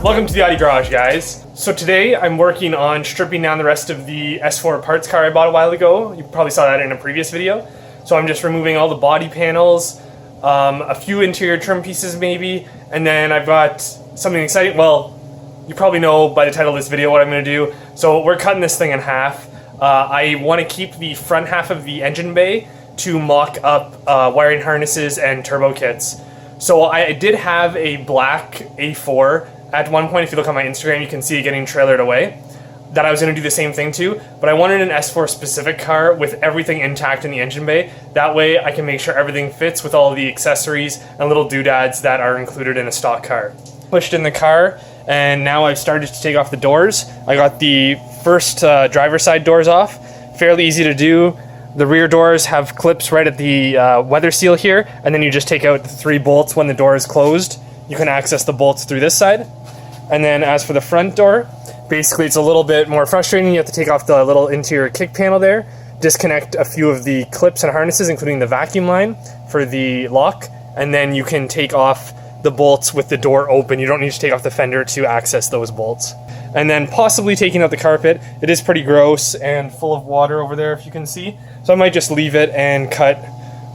Welcome to the Audi Garage, guys. So today I'm working on stripping down the rest of the S4 parts car I bought a while ago. You probably saw that in a previous video. So I'm just removing all the body panels, a few interior trim pieces maybe, and then I've got something exciting. Well, you probably know by the title of this video what I'm going to do. So we're cutting this thing in half. I want to keep the front half of the engine bay to mock up wiring harnesses and turbo kits. So I did have a black A4 at one point. If you look on my Instagram, you can see it getting trailered away. That I was going to do the same thing too, but I wanted an S4 specific car with everything intact in the engine bay. That way I can make sure everything fits with all the accessories and little doodads that are included in a stock car. Pushed in the car, and now I've started to take off the doors. I got the first driver's side doors off. Fairly easy to do. The rear doors have clips right at the weather seal here, and then you just take out the 3 bolts when the door is closed. You can access the bolts through this side. And then as for the front door, basically it's a little bit more frustrating. You have to take off the little interior kick panel there, disconnect a few of the clips and harnesses, including the vacuum line for the lock, and then you can take off the bolts with the door open. You don't need to take off the fender to access those bolts. And then possibly taking out the carpet. It is pretty gross and full of water over there, if you can see. So I might just leave it and cut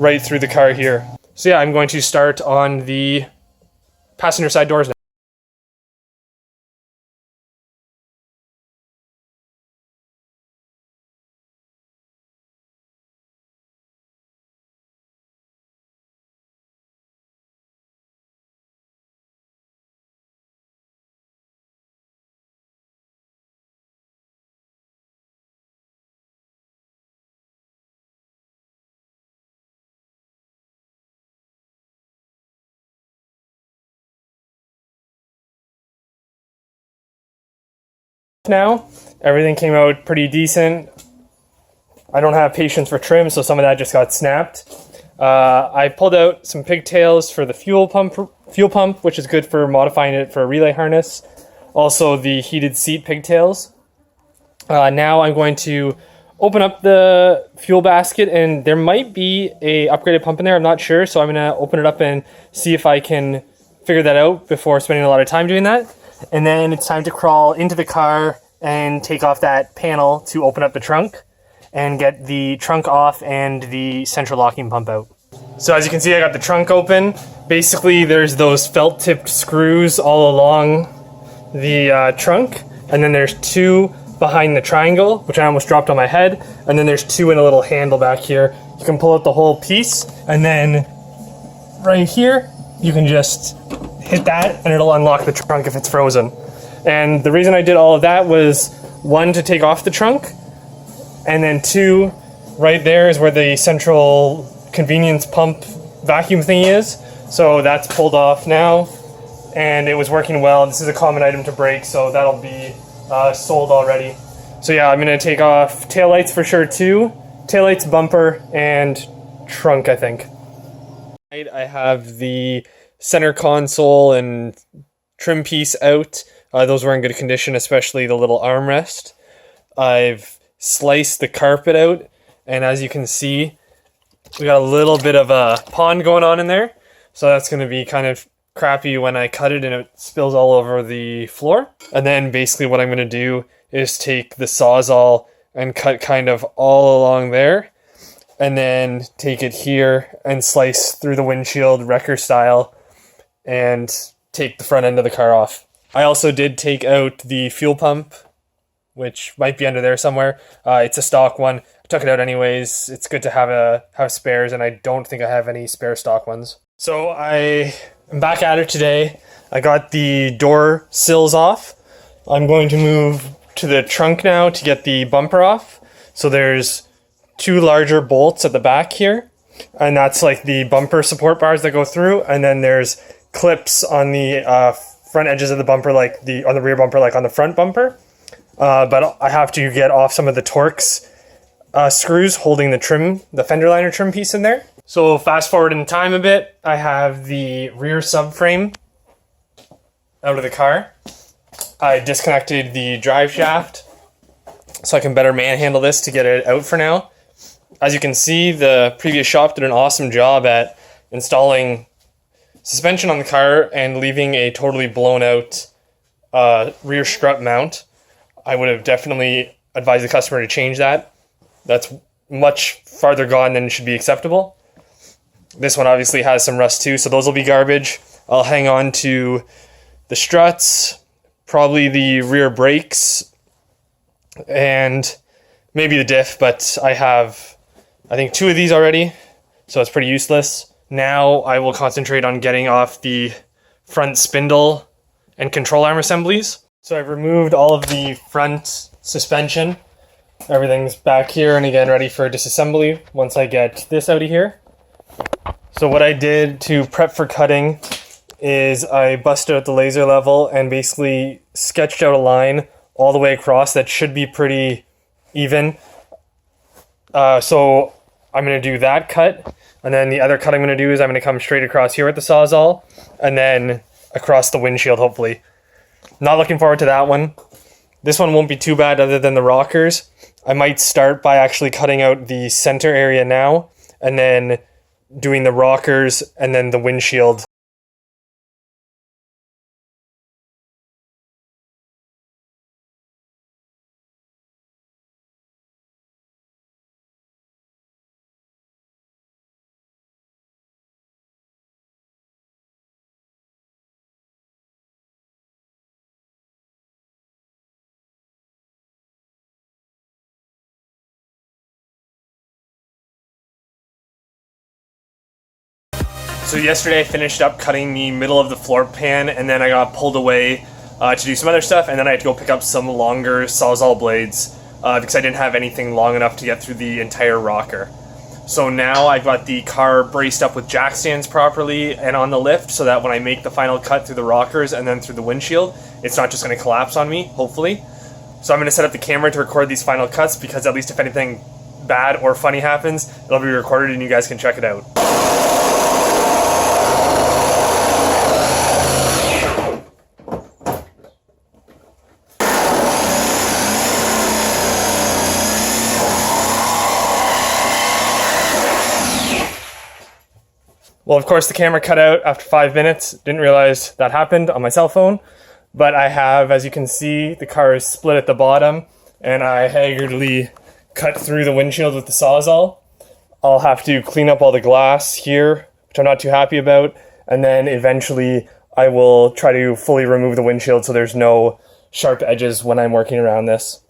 right through the car here. So yeah, I'm going to start on the passenger side doors now. Now everything came out pretty decent. I don't have patience for trim, so some of that just got snapped. I pulled out some pigtails for the fuel pump, which is good for modifying it for a relay harness. Also the heated seat pigtails. Now I'm going to open up the fuel basket, and there might be a upgraded pump in there. I'm not sure, so I'm gonna open it up and see if I can figure that out before spending a lot of time doing that. And then it's time to crawl into the car and take off that panel to open up the trunk and get the trunk off and the central locking pump out. So as you can see, I got the trunk open. Basically, there's those felt-tipped screws all along the trunk, and then there's 2 behind the triangle, which I almost dropped on my head, and then there's 2 in a little handle back here. You can pull out the whole piece, and then right here, you can just hit that and it'll unlock the trunk if it's frozen. And the reason I did all of that was 1, to take off the trunk, and then 2, right there is where the central convenience pump vacuum thingy is. So that's pulled off now, and it was working well. This is a common item to break, so that'll be sold already. So yeah, I'm gonna take off taillights for sure too. Taillights, bumper, and trunk, I think. I have the center console and trim piece out. Those were in good condition, especially the little armrest. I've sliced the carpet out, and as you can see, we got a little bit of a pond going on in there. So that's going to be kind of crappy when I cut it and it spills all over the floor. And then basically what I'm going to do is take the Sawzall and cut kind of all along there, and then take it here and slice through the windshield wrecker style and take the front end of the car off. I also did take out the fuel pump, which might be under there somewhere. It's a stock one. I took it out anyways. It's good to have spares, and I don't think I have any spare stock ones. So I am back at it today. I got the door sills off. I'm going to move to the trunk now to get the bumper off. So there's 2 larger bolts at the back here, and that's like the bumper support bars that go through, and then there's clips on the front edges of the bumper, like on the rear bumper, like on the front bumper. But I have to get off some of the Torx screws holding the fender liner trim piece in there. So fast forward in time a bit, I have the rear subframe out of the car. I disconnected the drive shaft so I can better manhandle this to get it out for now. As you can see, the previous shop did an awesome job at installing suspension on the car and leaving a totally blown out rear strut mount, I would have definitely advised the customer to change that. That's much farther gone than should be acceptable. This one obviously has some rust too, so those will be garbage. I'll hang on to the struts, probably the rear brakes, and maybe the diff, but I have, I think, 2 of these already, so it's pretty useless. Now I will concentrate on getting off the front spindle and control arm assemblies. So I've removed all of the front suspension. Everything's back here and again ready for disassembly once I get this out of here. So what I did to prep for cutting is I busted out the laser level and basically sketched out a line all the way across that should be pretty even. So I'm going to do that cut, and then the other cut I'm going to do is I'm going to come straight across here with the Sawzall and then across the windshield, hopefully. Not looking forward to that one. This one won't be too bad other than the rockers. I might start by actually cutting out the center area now and then doing the rockers and then the windshield. So yesterday I finished up cutting the middle of the floor pan, and then I got pulled away to do some other stuff, and then I had to go pick up some longer Sawzall blades because I didn't have anything long enough to get through the entire rocker. So now I've got the car braced up with jack stands properly and on the lift so that when I make the final cut through the rockers and then through the windshield, it's not just going to collapse on me, hopefully. So I'm going to set up the camera to record these final cuts because at least if anything bad or funny happens, it'll be recorded and you guys can check it out. Well, of course, the camera cut out after 5 minutes. Didn't realize that happened on my cell phone. But I have, as you can see, the car is split at the bottom, and I haggardly cut through the windshield with the Sawzall. I'll have to clean up all the glass here, which I'm not too happy about, and then eventually I will try to fully remove the windshield so there's no sharp edges when I'm working around this.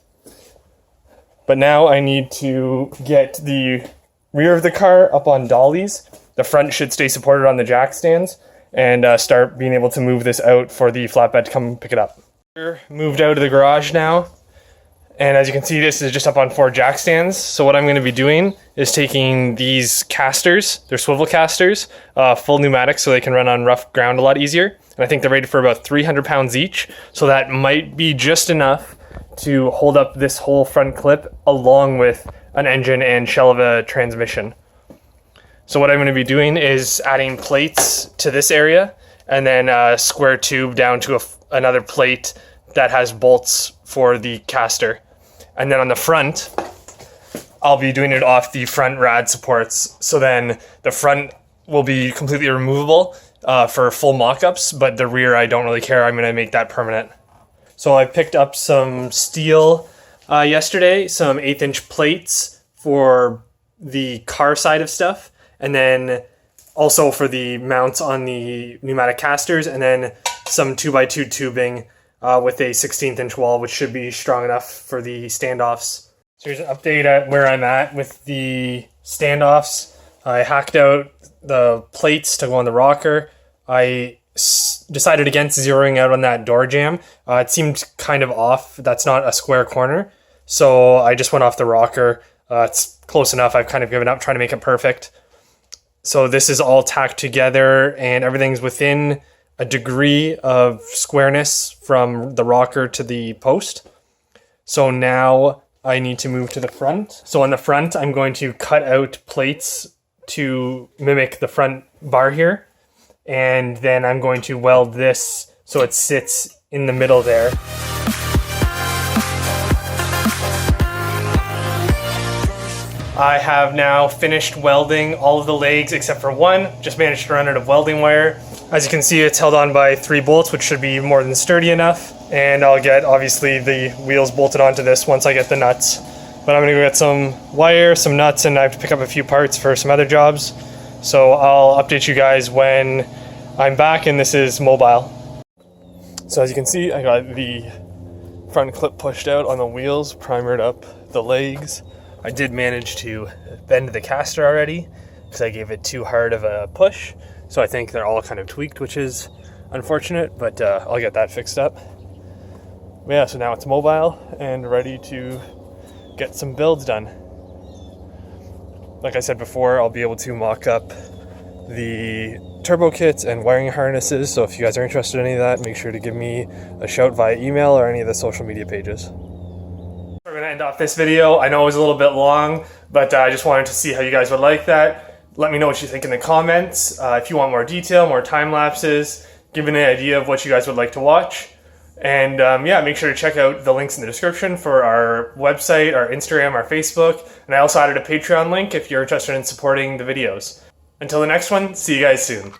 But now I need to get the rear of the car up on dollies. The front should stay supported on the jack stands and start being able to move this out for the flatbed to come pick it up. Moved out of the garage now, and as you can see, this is just up on 4 jack stands. So what I'm going to be doing is taking these casters, they're swivel casters, full pneumatic so they can run on rough ground a lot easier. And I think they're rated for about 300 pounds each, so that might be just enough to hold up this whole front clip along with an engine and shell of a transmission. So what I'm going to be doing is adding plates to this area and then a square tube down to another plate that has bolts for the caster. And then on the front, I'll be doing it off the front rad supports. So then the front will be completely removable for full mock-ups, but the rear I don't really care. I'm going to make that permanent. So I picked up some steel yesterday, some 1/8" plates for the car side of stuff. And then also for the mounts on the pneumatic casters, and then some 2x2 tubing with a 16" wall, which should be strong enough for the standoffs. So here's an update at where I'm at with the standoffs. I hacked out the plates to go on the rocker. I decided against zeroing out on that door jamb. It seemed kind of off. That's not a square corner. So I just went off the rocker. It's close enough. I've kind of given up trying to make it perfect. So this is all tacked together and everything's within a degree of squareness from the rocker to the post. So now I need to move to the front. So on the front, I'm going to cut out plates to mimic the front bar here. And then I'm going to weld this so it sits in the middle there. I have now finished welding all of the legs except for one. Just managed to run out of welding wire. As you can see, it's held on by 3 bolts, which should be more than sturdy enough. and I'll get obviously the wheels bolted onto this once I get the nuts. But I'm gonna go get some wire, some nuts, and I have to pick up a few parts for some other jobs. So I'll update you guys when I'm back and this is mobile. So as you can see, I got the front clip pushed out on the wheels, primered up the legs. I did manage to bend the caster already because I gave it too hard of a push. So I think they're all kind of tweaked, which is unfortunate, but I'll get that fixed up. But yeah, so now it's mobile and ready to get some builds done. Like I said before, I'll be able to mock up the turbo kits and wiring harnesses, so if you guys are interested in any of that, make sure to give me a shout via email or any of the social media pages. We're going to end off this video. I know it was a little bit long, but I just wanted to see how you guys would like that. Let me know what you think in the comments. If you want more detail, more time lapses, give me an idea of what you guys would like to watch. And yeah, make sure to check out the links in the description for our website, our Instagram, our Facebook, and I also added a Patreon link if you're interested in supporting the videos. Until the next one, see you guys soon.